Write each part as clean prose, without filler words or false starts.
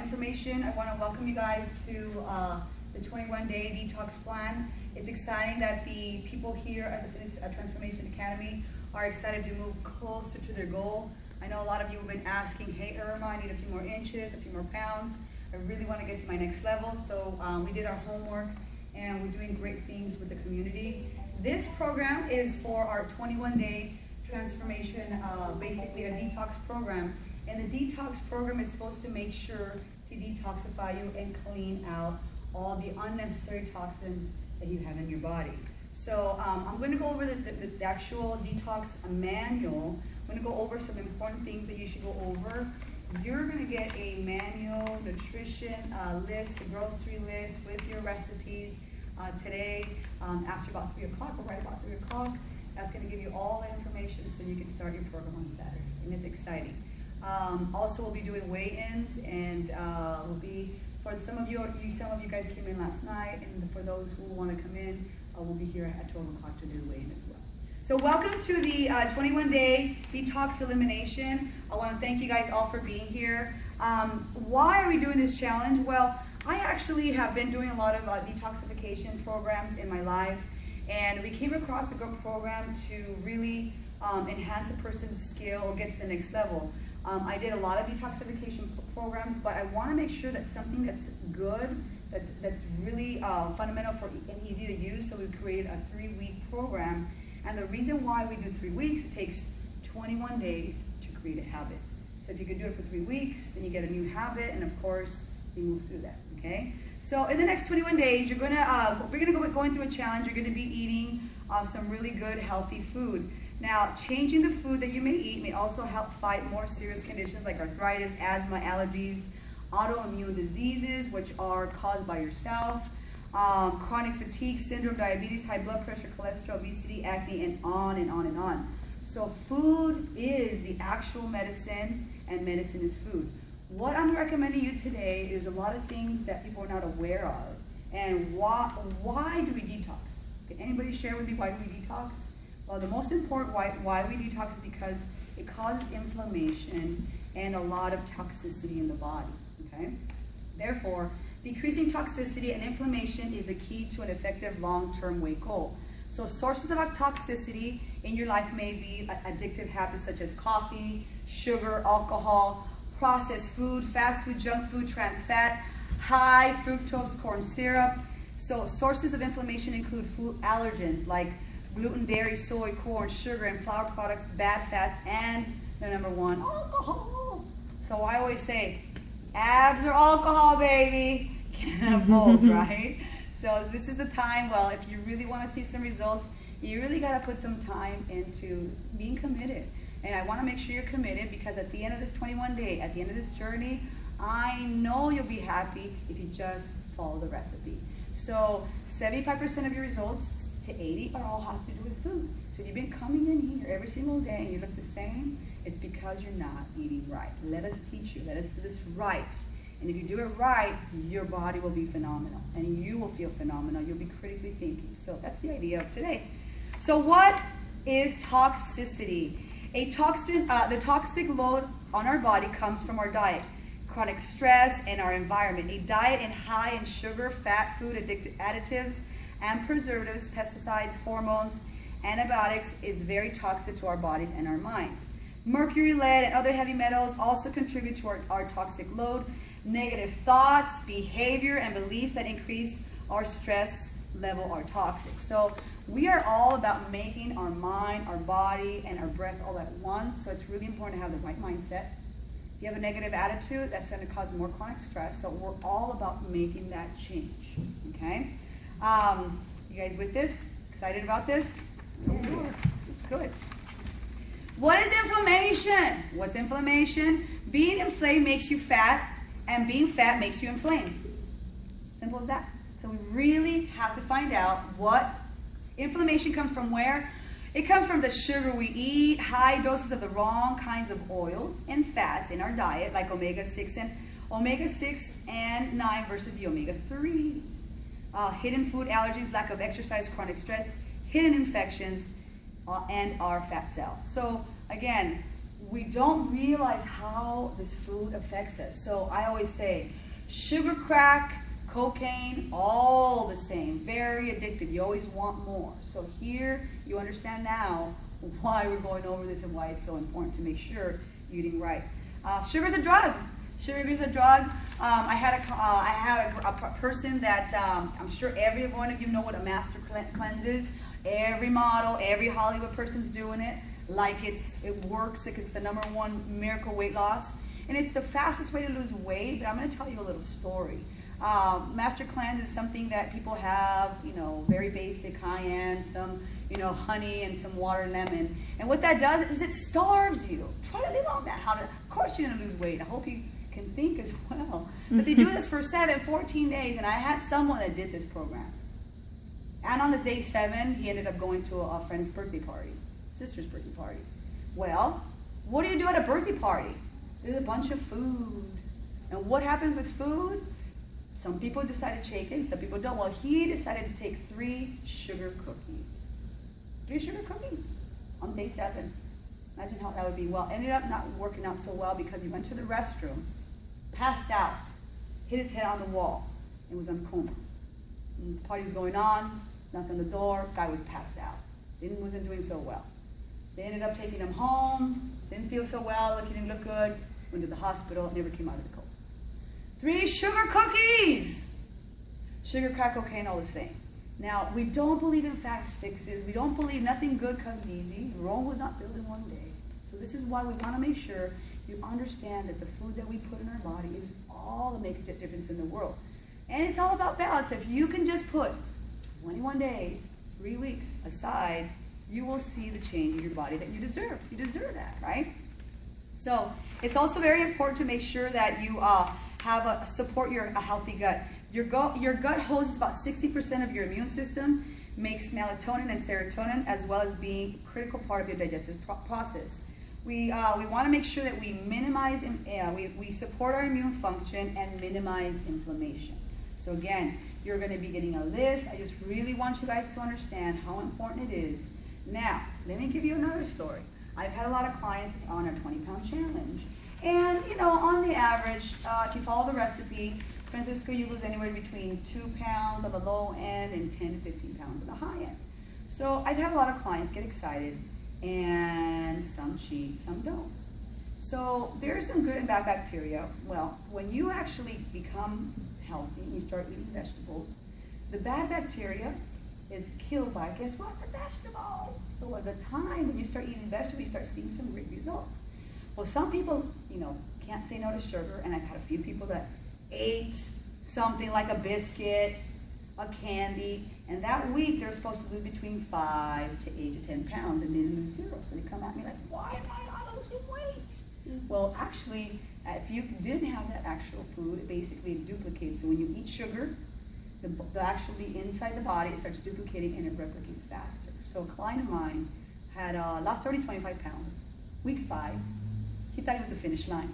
information. I want to welcome you guys to the 21-day detox plan. It's exciting that the people here at the Fitness Transformation Academy are excited to move closer to their goal. I know a lot of you have been asking, hey Irma, I need a few more inches, a few more pounds. I really want to get to my next level. So we did our homework and we're doing great things with the community. This program is for our 21-day transformation, basically a detox program. And the detox program is supposed to make sure to detoxify you and clean out all the unnecessary toxins that you have in your body. So I'm going to go over the actual detox manual. I'm going to go over some important things that you should go over. You're going to get a manual nutrition list, a grocery list with your recipes today after about 3 o'clock or right about 3 o'clock. That's going to give you all the information so you can start your program on Saturday, and it's exciting. Also, we'll be doing weigh-ins, and we'll be, for some of you guys came in last night, and for those who want to come in, we'll be here at 12 o'clock to do the weigh-in as well. So welcome to the 21-day detox elimination. I want to thank you guys all for being here. Why are we doing this challenge? Well, I actually have been doing a lot of detoxification programs in my life, and we came across a good program to really enhance a person's skill or get to the next level. I did a lot of detoxification programs, but I want to make sure that something that's good, that's really fundamental for and easy to use. So we created a 3-week program, and the reason why we do 3 weeks, it takes 21 days to create a habit. So if you could do it for 3 weeks, then you get a new habit, and of course you move through that. Okay. So in the next 21 days, we're gonna go going through a challenge. You're gonna be eating some really good, healthy food. Now, changing the food that you may eat may also help fight more serious conditions like arthritis, asthma, allergies, autoimmune diseases, which are caused by yourself, chronic fatigue syndrome, diabetes, high blood pressure, cholesterol, obesity, acne, and on and on and on. So food is the actual medicine, and medicine is food. What I'm recommending you today is a lot of things that people are not aware of. And why do we detox? Can anybody share with me why do we detox? Well, the most important why we detox is because it causes inflammation and a lot of toxicity in the body, okay? Therefore, decreasing toxicity and inflammation is the key to an effective long-term weight goal. So sources of toxicity in your life may be addictive habits such as coffee, sugar, alcohol, processed food, fast food, junk food, trans fat, high fructose corn syrup. So sources of inflammation include food allergens like gluten, dairy, soy, corn, sugar, and flour products, bad fats, and the number one, alcohol. So I always say, abs or alcohol, baby. Can't have both, right? So this is the time, well, if you really want to see some results, you really got to put some time into being committed. And I want to make sure you're committed, because at the end of this 21 day, at the end of this journey, I know you'll be happy if you just follow the recipe. So 75% of your results to 80 are all have to do with food. So if you've been coming in here every single day and you look the same, it's because you're not eating right. Let us teach you. Let us do this right. And if you do it right, your body will be phenomenal, and you will feel phenomenal. You'll be critically thinking. So that's the idea of today. So what is toxicity? The toxic load on our body comes from our diet, chronic stress, and our environment. A diet high in sugar, fat, food, additives, and preservatives, pesticides, hormones, antibiotics is very toxic to our bodies and our minds. Mercury, lead, and other heavy metals also contribute to our toxic load. Negative thoughts, behavior, and beliefs that increase our stress level are toxic. So we are all about making our mind, our body, and our breath all at once. So it's really important to have the right mindset. If you have a negative attitude, that's going to cause more chronic stress. So we're all about making that change, okay? You guys with this? Excited about this? Good. What is inflammation? What's inflammation? Being inflamed makes you fat, and being fat makes you inflamed. Simple as that. So we really have to find out what inflammation comes from. Where? It comes from the sugar we eat, high doses of the wrong kinds of oils and fats in our diet, like omega-6 and 9 versus the omega-3s. Hidden food allergies, lack of exercise, chronic stress, hidden infections, and our fat cells. So again, we don't realize how this food affects us. So I always say, sugar, crack, cocaine, all the same, very addictive. You always want more. So here you understand now why we're going over this and why it's so important to make sure you're eating right. Sugar's a drug. Sugar is a drug. I had a person that I'm sure every one of you know what a master cleanse is. Every model, every Hollywood person's doing it. Like it works, like it's the #1 miracle weight loss. And it's the fastest way to lose weight, but I'm gonna tell you a little story. Master cleanse is something that people have, very basic, high-end, some, honey and some water and lemon. And what that does is it starves you. Try to live on that. Of course you're gonna lose weight. I hope you can think as well. But they do this for 14 days, and I had someone that did this program. And on this day 7, he ended up going to a friend's birthday party, sister's birthday party. Well, what do you do at a birthday party? There's a bunch of food. And what happens with food? Some people decide to take it, some people don't. Well, he decided to take 3 sugar cookies. 3 sugar cookies on day 7. Imagine how that would be. Well, ended up not working out so well because he went to the restroom, passed out, hit his head on the wall, and was in a coma. And the party was going on, knocked on the door, guy was passed out. Wasn't doing so well. They ended up taking him home, didn't feel so well, didn't look good, went to the hospital, never came out of the coma. 3 sugar cookies! Sugar, crack, cocaine, all the same. Now, we don't believe in fast fixes. We don't believe nothing good comes easy. Rome was not built in one day. So this is why we want to make sure you understand that the food that we put in our body is all that makes a difference in the world. And it's all about balance. If you can just put 21 days, 3 weeks aside, you will see the change in your body that you deserve. You deserve that, right? So it's also very important to make sure that you support a healthy gut. Your gut hosts about 60% of your immune system, makes melatonin and serotonin, as well as being a critical part of your digestive process. We want to make sure that we minimize, we support our immune function and minimize inflammation. So again, you're going to be getting a list. I just really want you guys to understand how important it is. Now, let me give you another story. I've had a lot of clients on our 20-pound challenge. And, on the average, if you follow the recipe, Francisco, you lose anywhere between 2 pounds on the low end and 10 to 15 pounds on the high end. So I've had a lot of clients get excited, and some cheat, some don't. So there's some good and bad bacteria. Well, when you actually become healthy and you start eating vegetables, the bad bacteria is killed by, guess what? The vegetables. So at the time when you start eating vegetables, you start seeing some great results. Well, some people, can't say no to sugar, and I've had a few people that ate something like a biscuit, a candy, and that week they're supposed to lose between 5 to 8 to 10 pounds, and then lose 0. So they come at me like, why am I not losing weight? Well, actually, if you didn't have that actual food, it basically duplicates. So when you eat sugar, the actually inside the body, it starts duplicating and it replicates faster. So a client of mine had lost already 25 pounds. Week 5, he thought it was the finish line.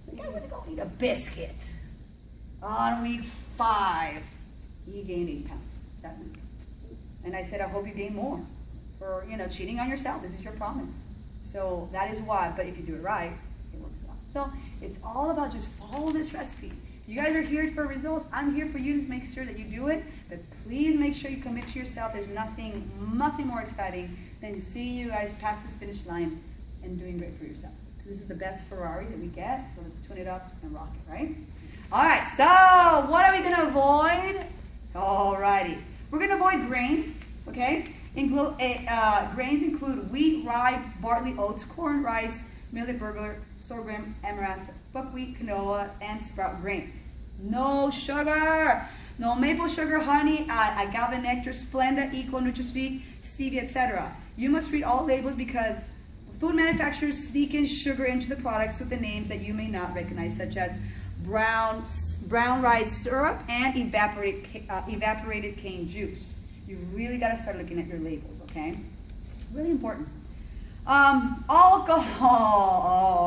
He's like, I'm gonna go eat a biscuit. On week 5, he gained 8 pounds that week. And I said, I hope you gain more for, cheating on yourself. This is your promise. So that is why, but if you do it right, it works out. So it's all about just follow this recipe. You guys are here for results. I'm here for you to make sure that you do it, but please make sure you commit to yourself. There's nothing more exciting than seeing you guys pass this finish line and doing great for yourself. This is the best Ferrari that we get, so let's tune it up and rock it, right? All right, so what are we gonna avoid? Alrighty, we're gonna avoid grains, okay? Grains include wheat, rye, barley, oats, corn, rice, millet, burger, sorghum, amaranth, buckwheat, quinoa, and sprout grains. No sugar, no maple sugar, honey, agave nectar, Splenda, Eco, NutraSweet, stevia, etc. You must read all labels because food manufacturers sneak in sugar into the products with the names that you may not recognize, such as brown rice syrup and evaporated cane juice. You really got to start looking at your labels, okay? Really important. Alcohol.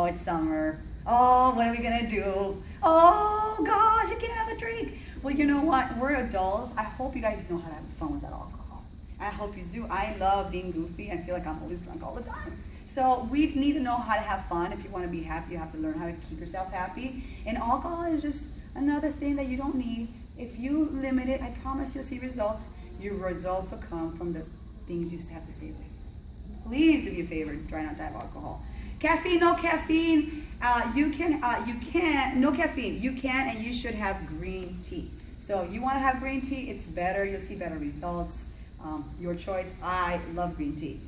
Oh, it's summer. Oh, what are we gonna do? Oh gosh, you can't have a drink. Well, you know what? We're adults. I hope you guys know how to have fun with that alcohol. I hope you do. I love being goofy. I feel like I'm always drunk all the time. So we need to know how to have fun. If you want to be happy, you have to learn how to keep yourself happy. And alcohol is just another thing that you don't need. If you limit it, I promise you'll see results. Your results will come from the things you have to stay away from. Please do me a favor, try not to have alcohol. Caffeine, no caffeine. You can, no caffeine. You can and you should have green tea. So you want to have green tea, it's better. You'll see better results. Your choice. I love green tea.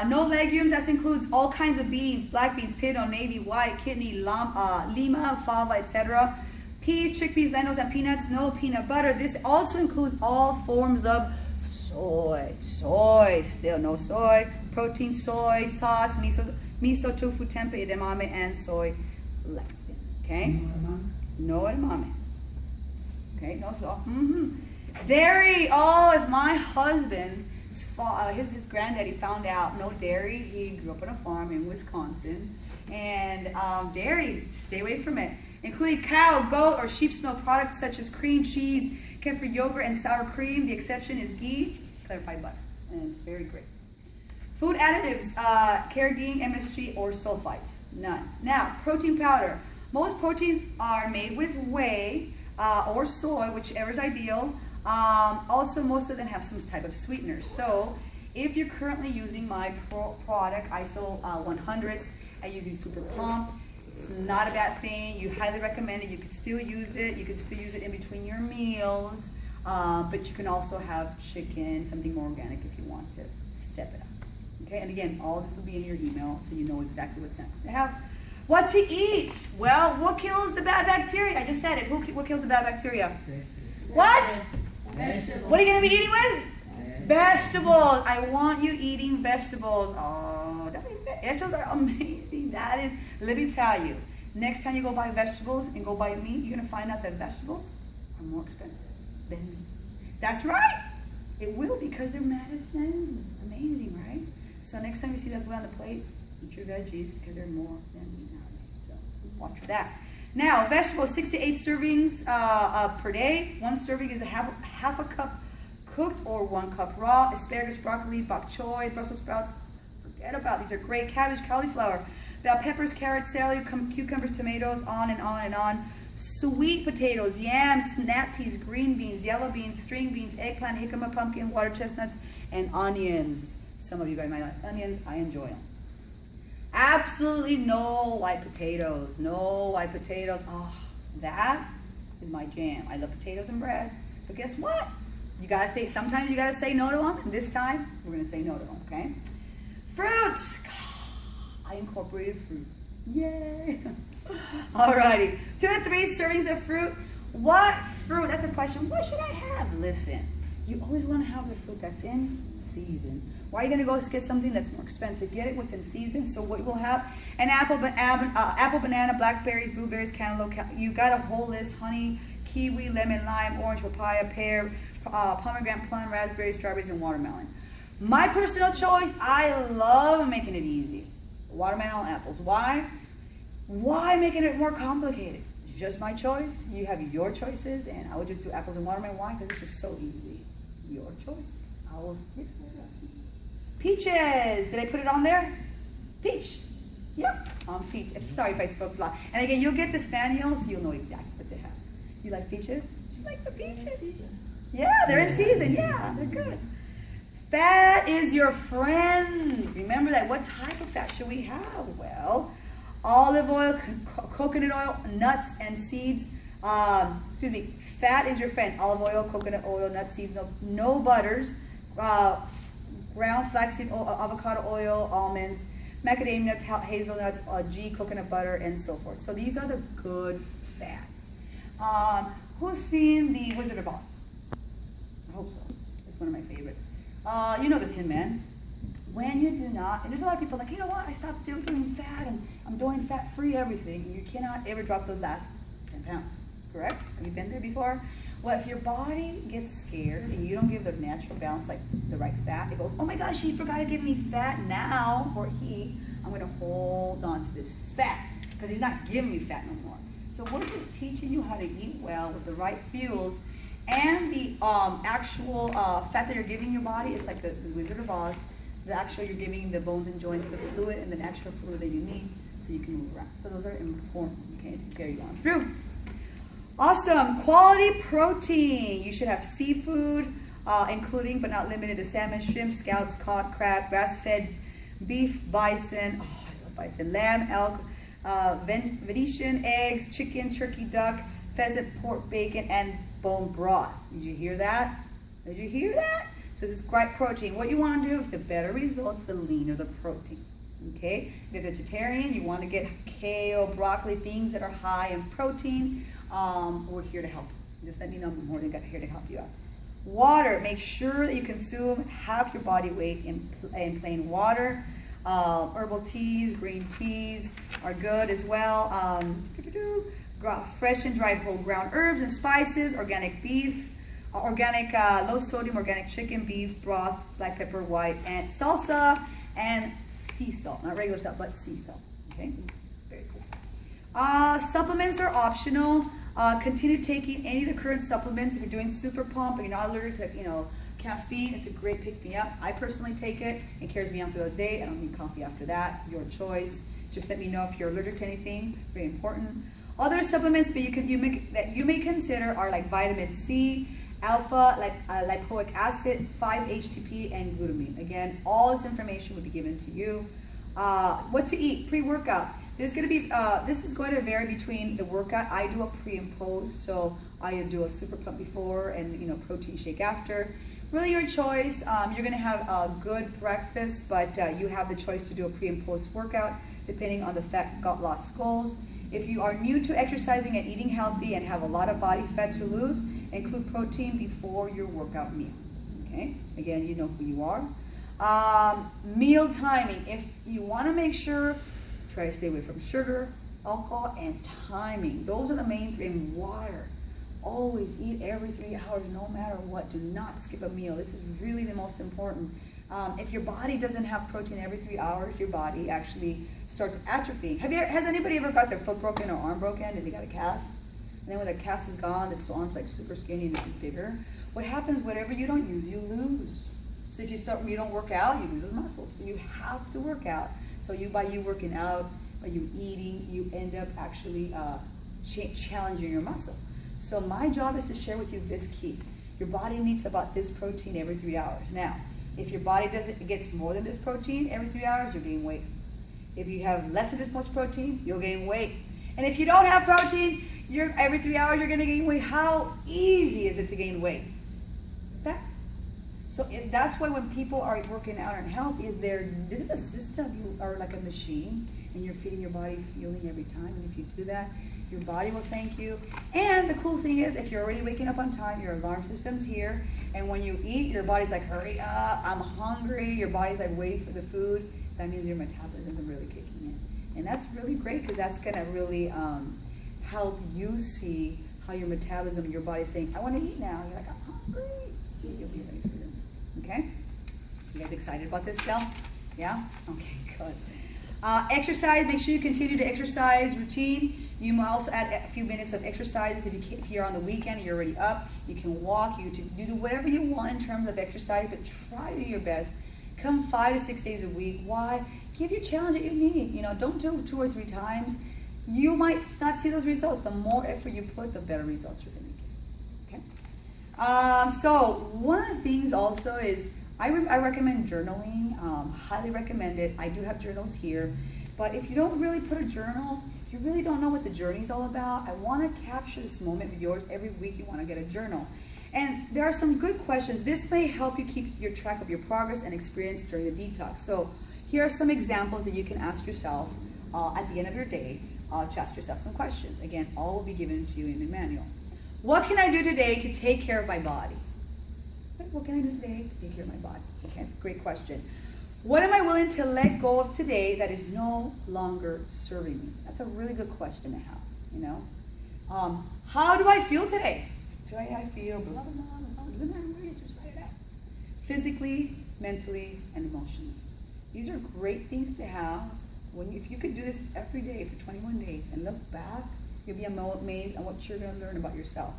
No legumes, that includes all kinds of beans, black beans, pinto, navy, white, kidney, lima, fava, etc. Peas, chickpeas, lentils, and peanuts. No peanut butter. This also includes all forms of soy. Soy, still no soy. Protein, soy, sauce, miso, tofu, tempeh, edamame, and soy lecithin. Okay? No edamame. Okay, no salt. Dairy. Oh, if my husband, his granddaddy found out no dairy. He grew up on a farm in Wisconsin. And dairy, stay away from it. Including cow, goat, or sheep's milk products such as cream, cheese, kefir yogurt, and sour cream. The exception is ghee, clarified butter. And it's very great. Food additives, carrageenan, MSG, or sulfites. None. Now, protein powder. Most proteins are made with whey or soy, whichever is ideal. Also, most of them have some type of sweetener. So, if you're currently using my product, ISO 100s, I use these Super Pump. It's not a bad thing. You highly recommend it. You can still use it. You can still use it in between your meals. But you can also have chicken, something more organic if you want to step it up. Okay, and again, all this will be in your email, so you know exactly what scents to have. What to eat? Well, what kills the bad bacteria? I just said it. What kills the bad bacteria? What? Vegetables. What are you going to be eating with? Vegetables. I want you eating vegetables. Oh, vegetables are amazing. That is, let me tell you, next time you go buy vegetables and go buy meat, you're going to find out that vegetables are more expensive than meat. That's right. It will, because they're medicine. Amazing, right? So next time you see that food on the plate, eat your veggies, because they're more than meat nowadays. So watch for that. Now, vegetables, 6 to 8 servings per day. One serving is half a cup cooked or 1 cup raw. Asparagus, broccoli, bok choy, Brussels sprouts. Forget about these are great. Cabbage, cauliflower, bell peppers, carrots, celery, cucumbers, tomatoes, on and on and on. Sweet potatoes, yams, snap peas, green beans, yellow beans, string beans, eggplant, jicama, pumpkin, water chestnuts, and onions. Some of you guys might like onions. I enjoy them. Absolutely no white potatoes. No white potatoes. Oh, that is my jam. I love potatoes and bread. But guess what? You gotta think. Sometimes you gotta say no to them. And this time, we're gonna say no to them. Okay? Fruit. I incorporated fruit. Yay! Alrighty. 2 to 3 servings of fruit. What fruit? That's a question. What should I have? Listen, you always want to have the fruit that's in season. Why are you going to go get something that's more expensive? Get it what's in season. So what you will have, an apple, banana, blackberries, blueberries, cantaloupe. You got a whole list: honey, kiwi, lemon, lime, orange, papaya, pear, pomegranate, plum, raspberry, strawberries, and watermelon. My personal choice, I love making it easy. Watermelon, apples. Why? Why making it more complicated? It's just my choice. You have your choices, and I would just do apples and watermelon. Why? Because this is so easy. Your choice. I will. Peaches. Did I put it on there? Peach. Yep, on peach. Sorry if I spoke loud. And again, you'll get the spaniel, so you'll know exactly what to have. You like peaches? She likes the peaches. Yeah, they're in season. Yeah, they're good. Fat is your friend. Remember that. What type of fat should we have? Well, olive oil, coconut oil, nuts, and seeds. Fat is your friend. Olive oil, coconut oil, nuts, seeds. No butters. Ground flaxseed oil, avocado oil, almonds, macadamia nuts, hazelnuts, ghee, coconut butter, and so forth. So these are the good fats. Who's seen The Wizard of Oz? I hope so. It's one of my favorites. You know the Tin Man. When you do not, and there's a lot of people like, you know what, I stopped doing fat and I'm doing fat-free everything. You cannot ever drop those last 10 pounds, correct? Have you been there before? Well, if your body gets scared and you don't give the natural balance, like the right fat, it goes, oh my gosh, he forgot to give me fat now, or I'm going to hold on to this fat because he's not giving me fat no more. So we're just teaching you how to eat well with the right fuels, and the actual fat that you're giving your body is like the Wizard of Oz. the actual, you're giving the bones and joints the fluid and the extra fluid that you need so you can move around. So those are important, okay, to carry you on through. Awesome. Quality protein. You should have seafood, including but not limited to salmon, shrimp, scallops, cod, crab, grass-fed beef, bison, oh, I love bison, lamb, elk, Venetian, eggs, chicken, turkey, duck, pheasant, pork, bacon, and bone broth. Did you hear that? Did you hear that? So this is great protein. What you want to do, the better results, the leaner the protein. Okay? If you're vegetarian, you want to get kale, broccoli, things that are high in protein. We're here to help. Just let me know, I'm more than here to help you out. Water. Make sure that you consume half your body weight in plain water. Herbal teas, green teas are good as well. Fresh and dried whole ground herbs and spices, organic beef, organic low sodium organic chicken, beef broth, black pepper, white, and salsa, and sea salt. Not regular salt, but sea salt. Okay, very cool. Supplements are optional. Continue taking any of the current supplements. If you're doing super pump and you're not allergic to, caffeine, it's a great pick-me-up. I personally take it. It carries me on throughout the day. I don't need coffee after that. Your choice. Just let me know if you're allergic to anything. Very important. Other supplements that you may consider are like vitamin C, alpha, lipoic acid, 5-HTP, and glutamine. Again, all this information will be given to you. What to eat pre-workout. This is going to vary between the workout. I do a pre and post, so I do a super pump before and protein shake after. Really your choice. You're going to have a good breakfast, but you have the choice to do a pre and post workout depending on the fat loss goals. If you are new to exercising and eating healthy and have a lot of body fat to lose, include protein before your workout meal. Okay? Again, you know who you are. Meal timing. If you want to make sure, try to stay away from sugar, alcohol, and timing. Those are the main three. And water. Always eat every 3 hours, no matter what. Do not skip a meal. This is really the most important. If your body doesn't have protein every 3 hours, your body actually starts atrophying. Has anybody ever got their foot broken or arm broken and they got a cast? And then when the cast is gone, this arm's like super skinny and this is bigger. What happens, whatever you don't use, you lose. So if you don't work out, you lose those muscles. So you have to work out. So by you working out, by you eating, you end up actually challenging your muscle. So my job is to share with you this key. Your body needs about this protein every 3 hours. Now, if your body gets more than this protein every 3 hours, you'll gain weight. If you have less than this much protein, you'll gain weight. And if you don't have protein, every 3 hours you're going to gain weight. How easy is it to gain weight? So that's why when people are working out on health, this is a system. You are like a machine, and you're feeding your body fueling every time. And if you do that, your body will thank you. And the cool thing is, if you're already waking up on time, your alarm system's here. And when you eat, your body's like, hurry up, I'm hungry. Your body's like waiting for the food. That means your metabolism is really kicking in. And that's really great because that's going to really help you see how your metabolism, your body's saying, I want to eat now. You're like, I'm hungry. You'll be ready for it. Okay? You guys excited about this still? Yeah? Okay, good. Exercise, make sure you continue to exercise routine. You might also add a few minutes of exercises. If you're on the weekend, you're already up, you can walk, you do whatever you want in terms of exercise, but try to do your best. Come 5 to 6 days a week. Why? Give your challenge that you need. Don't do 2 or 3 times. You might not see those results. The more effort you put, the better results you're going to get. Okay? So one of the things also is I recommend journaling. Highly recommend it. I do have journals here. But if you don't really put a journal, you really don't know what the journey is all about. I want to capture this moment of yours. Every week you want to get a journal. And there are some good questions. This may help you keep your track of your progress and experience during the detox. So here are some examples that you can ask yourself at the end of your day to ask yourself some questions. Again, all will be given to you in the manual. What can I do today to take care of my body? What can I do today to take care of my body? Okay, it's a great question. What am I willing to let go of today that is no longer serving me? That's a really good question to have, How do I feel today? Today I feel blah, blah, blah, blah. Doesn't matter, just write it out. Physically, mentally, and emotionally. These are great things to have. If you could do this every day for 21 days and look back, you'll be amazed at what you're going to learn about yourself.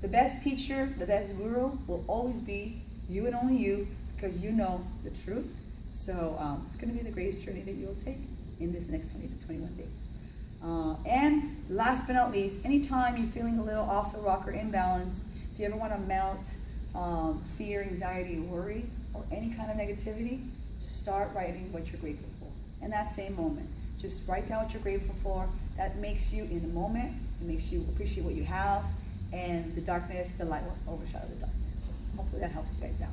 The best teacher, the best guru will always be you and only you, because you know the truth, So it's going to be the greatest journey that you'll take in this next 20 to 21 days. And last but not least, anytime you're feeling a little off the rocker, imbalance, if you ever want to melt fear, anxiety, worry, or any kind of negativity, start writing what you're grateful for. In that same moment, just write down what you're grateful for. That makes you in the moment. It makes you appreciate what you have, and the darkness, the light will overshadow the darkness. So hopefully that helps you guys out.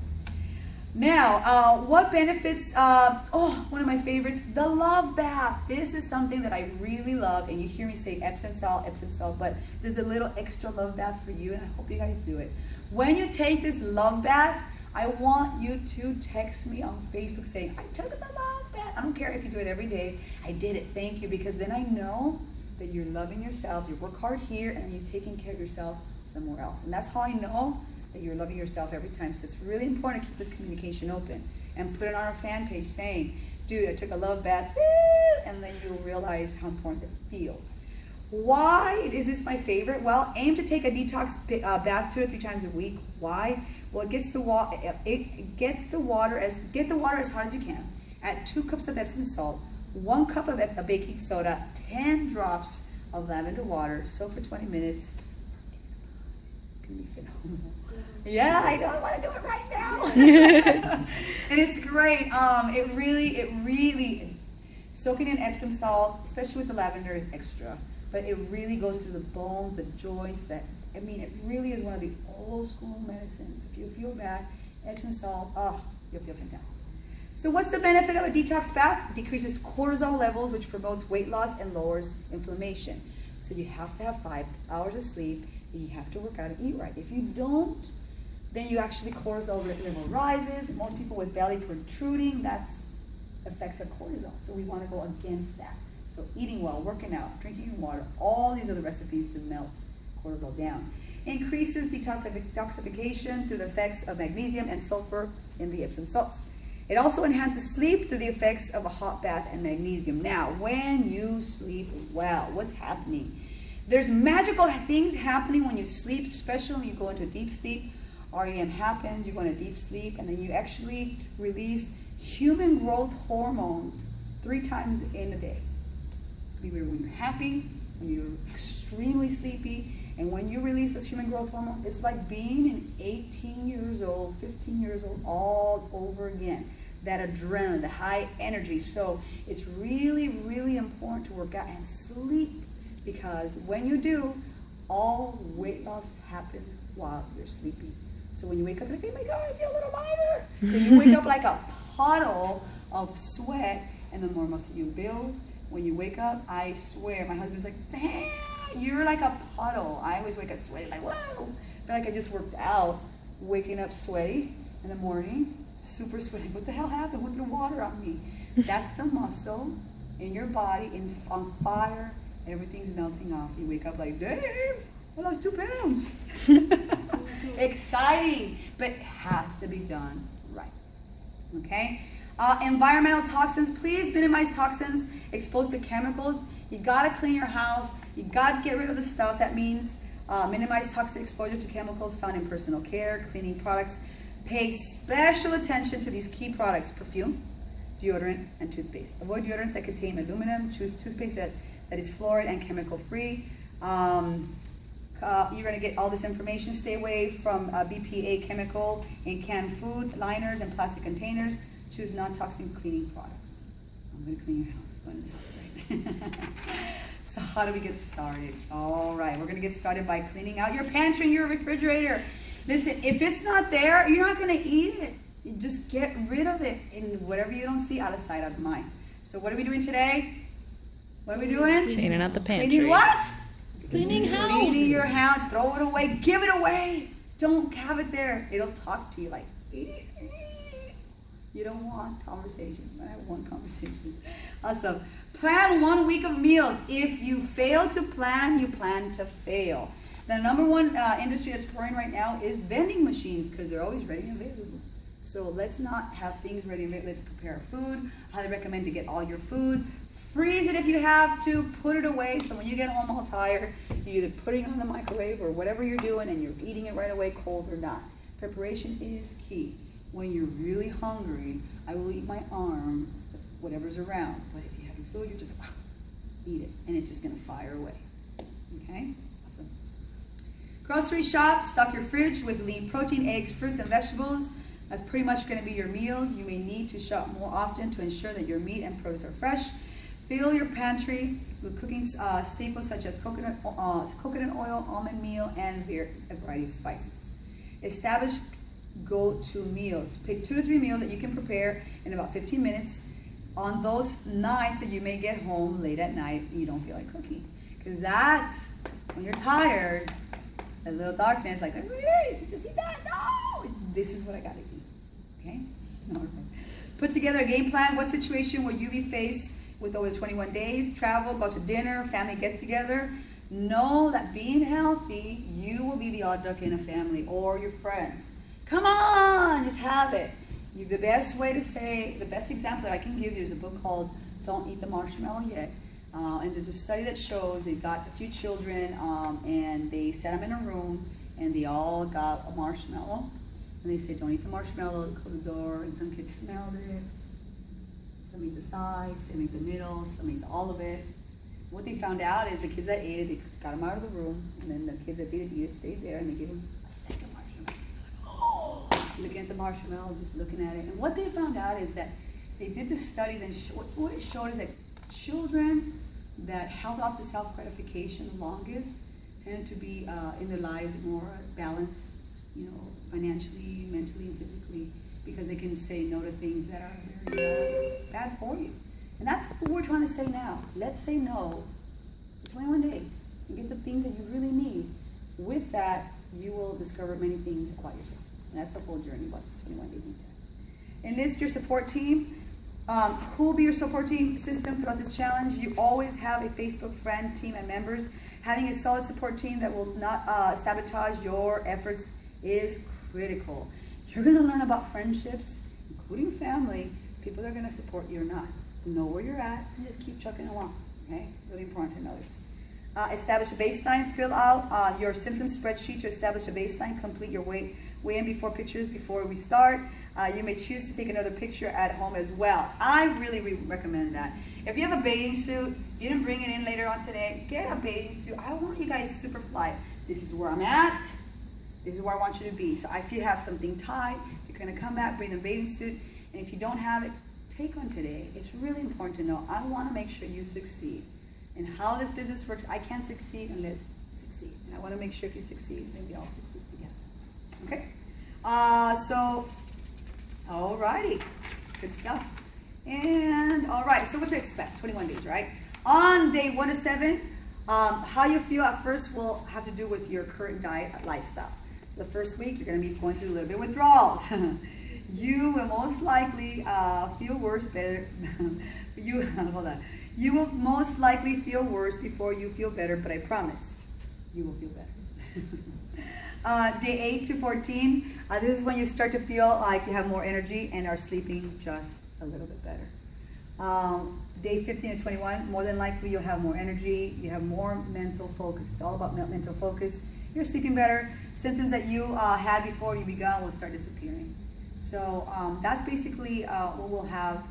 Now, what benefits, one of my favorites, the love bath. This is something that I really love, and you hear me say Epsom salt, but there's a little extra love bath for you, and I hope you guys do it. When you take this love bath, I want you to text me on Facebook saying, I took the love bath. I don't care if you do it every day. I did it, thank you, because then I know that you're loving yourself, you work hard here, and you're taking care of yourself somewhere else. And that's how I know that you're loving yourself every time. So it's really important to keep this communication open and put it on our fan page saying, dude, I took a love bath, and then you'll realize how important it feels. Why is this my favorite? Well, aim to take a detox bath 2 to 3 times a week. Why? Well, get the water as hot as you can. Add 2 cups of Epsom salt, 1 cup of baking soda, 10 drops of lavender water. Soak for 20 minutes. It's gonna be phenomenal. Yeah, I know. I want to do it right now. And it's great. It really, soaking in Epsom salt, especially with the lavender, is extra. But it really goes through the bones, the joints. It really is one of the old school medicines. If you feel bad, Epsom salt, you'll feel fantastic. So what's the benefit of a detox bath? It decreases cortisol levels, which promotes weight loss and lowers inflammation. So you have to have 5 hours of sleep, and you have to work out and eat right. If you don't, then you actually cortisol level rises. Most people with belly protruding, that's effects of cortisol. So we want to go against that. So eating well, working out, drinking water, all these other recipes to melt cortisol down. Increases detoxification through the effects of magnesium and sulfur in the Epsom salts. It also enhances sleep through the effects of a hot bath and magnesium. Now, when you sleep well, what's happening? There's magical things happening when you sleep, especially when you go into deep sleep. REM happens, you go into deep sleep, and then you actually release human growth hormones 3 times in a day. When you're happy, when you're extremely sleepy, and when you release this human growth hormone, it's like being an 18 years old, 15 years old all over again. That adrenaline, the high energy. So it's really, really important to work out and sleep, because when you do, all weight loss happens while you're sleeping. So when you wake up, you're like, oh my God, I feel a little lighter. Then you wake up like a puddle of sweat, and the more muscle you build, when you wake up, I swear, my husband's like, damn, you're like a puddle. I always wake up sweaty, like, whoa. But like I just worked out, waking up sweaty in the morning, super sweaty. What the hell happened? What threw water on me? That's the muscle in your body on fire. Everything's melting off. You wake up like, damn, I lost 2 pounds. Exciting, but it has to be done right. Okay? Environmental toxins, please minimize toxins exposed to chemicals. You gotta clean your house. You gotta get rid of the stuff. That means minimize toxic exposure to chemicals found in personal care, cleaning products. Pay special attention to these key products: perfume, deodorant, and toothpaste. Avoid deodorants that contain aluminum. Choose toothpaste that is fluoride and chemical free. You're gonna get all this information. Stay away from BPA chemical in canned food, liners, and plastic containers. Choose non-toxic cleaning products. I'm gonna clean your house. Go in the house, right? So how do we get started? All right, we're gonna get started by cleaning out your pantry and your refrigerator. Listen, if it's not there, you're not gonna eat it. You just get rid of it, and whatever you don't see, out of sight, out of mind. So what are we doing today? What are we doing? Cleaning out the pantry. Cleaning what? Cleaning house. Cleaning your house. Throw it away. Give it away. Don't have it there. It'll talk to you like, you don't want conversation. I have one conversation. Awesome. Plan 1 week of meals. If you fail to plan, you plan to fail. The #1 industry that's growing right now is vending machines, because they're always ready and available. So let's not have things ready and available. Let's prepare food. Highly recommend to get all your food. Freeze it if you have to. Put it away, so when you get home all tired, you're either putting it on the microwave or whatever you're doing, and you're eating it right away, cold or not. Preparation is key. When you're really hungry, I will eat my arm, whatever's around. But if you haven't food, you're just eat it, and it's just gonna fire away. Okay, awesome. Grocery shop, stock your fridge with lean protein, eggs, fruits, and vegetables. That's pretty much gonna be your meals. You may need to shop more often to ensure that your meat and produce are fresh. Fill your pantry with cooking staples such as coconut oil, almond meal, and a variety of spices. Establish go-to meals. Pick 2 to 3 meals that you can prepare in about 15 minutes on those nights that you may get home late at night and you don't feel like cooking. Because that's when you're tired, a little darkness, like, just eat that. No! This is what I gotta eat. Okay? All right. Put together a game plan. What situation will you be faced with over the 21 days? Travel, go to dinner, family get together. Know that being healthy, you will be the odd duck in a family or your friends. Come on, just have it. The best example that I can give you is a book called Don't Eat the Marshmallow Yet. And there's a study that shows they got a few children and they set them in a room and they all got a marshmallow. And they said, don't eat the marshmallow, close the door, and some kids smelled it. Some ate the sides, some ate the middle, some ate all of it. What they found out is the kids that ate it, they got them out of the room, and then the kids that didn't eat it stayed there, and they gave them a second marshmallow. Oh, looking at the marshmallow, just looking at it. And what they found out is that they did the studies, and what it showed is that children that held off to self-gratification the longest tended to be in their lives more balanced, financially, mentally, and physically, because they can say no to things that are very bad for you. And that's what we're trying to say now. Let's say no for 21 days and get the things that you really need. With that, you will discover many things about yourself. And that's the whole journey about this 21-day detox. Enlist your support team. Who will be your support team system throughout this challenge? You always have a Facebook friend, team, and members. Having a solid support team that will not sabotage your efforts is critical. You're going to learn about friendships, including family, people that are going to support you or not. Know where you're at and just keep trucking along. Okay, really important to know this. Establish a baseline. Fill out your symptom spreadsheet to establish a baseline. Complete your weigh-in before pictures before we start. You may choose to take another picture at home as well. I really recommend that. If you have a bathing suit, you didn't bring it in later on today, get a bathing suit. I want you guys super fly. This is where I'm at. This is where I want you to be. So if you have something tight, you're going to come back, bring the bathing suit. And if you don't have it, take one today. It's really important to know. I want to make sure you succeed. And how this business works, I can't succeed unless you succeed. And I want to make sure if you succeed, then we all succeed together. Okay? Alrighty. Good stuff. And alright, so what to expect? 21 days, right? On day 1 to 7, how you feel at first will have to do with your current diet and lifestyle. So the first week, you're going to be going through a little bit of withdrawals. You will most likely feel worse better. You will most likely feel worse before you feel better, but I promise you will feel better. Day 8 to 14, this is when you start to feel like you have more energy and are sleeping just a little bit better. Day 15 to 21, more than likely you'll have more energy, you have more mental focus. It's all about mental focus. You're sleeping better. Symptoms that you had before you began will start disappearing. So that's basically what we'll have.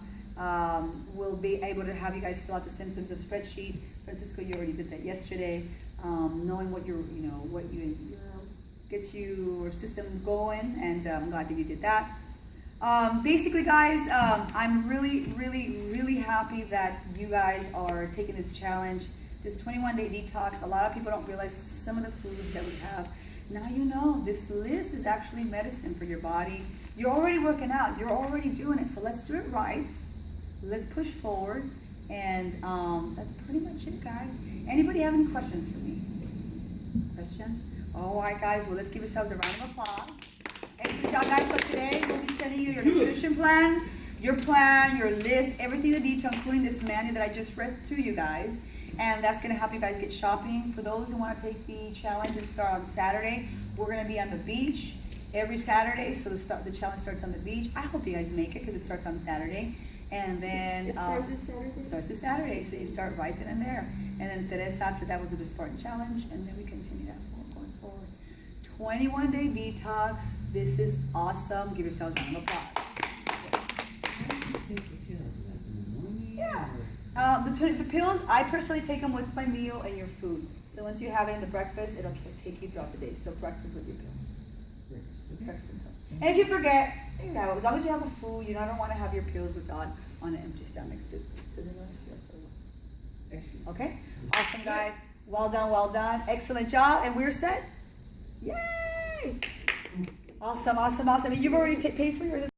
We'll be able to have you guys fill out the symptoms of spreadsheet. Francisco, you already did that yesterday. Knowing what gets your system going, and I'm glad that you did that. Basically, guys, I'm really happy that you guys are taking this challenge, this 21-day detox. A lot of people don't realize some of the foods that we have. Now you know this list is actually medicine for your body. You're already working out. You're already doing it. So let's do it right. Let's push forward. And that's pretty much it, guys. Anybody have any questions for me? Questions? All right, guys. Well, let's give ourselves a round of applause. Excellent job, guys. So today we'll be sending you your nutrition plan, your list, everything in detail, including this manual that I just read through you guys. And that's going to help you guys get shopping. For those who want to take the challenge and start on Saturday, we're going to be on the beach every Saturday. So the challenge starts on the beach. I hope you guys make it because it starts on Saturday. And then it starts this Saturday. So you start right then and there. And then Teresa, after that, we'll do the Spartan challenge. And then we continue that going forward. 21-day detox. This is awesome. Give yourselves a round of applause. Yeah. The pills, I personally take them with my meal and your food. So once you have it in the breakfast, it'll take you throughout the day. So breakfast with your pills. Breakfast and pills. And if you forget, you know, as long as you have a food, you don't want to have your pills without on an empty stomach because it doesn't really feel so well. Excellent. Okay? Awesome, guys. Well done, well done. Excellent job. And we're set. Yay! Awesome, awesome, awesome. And you've already paid for yours.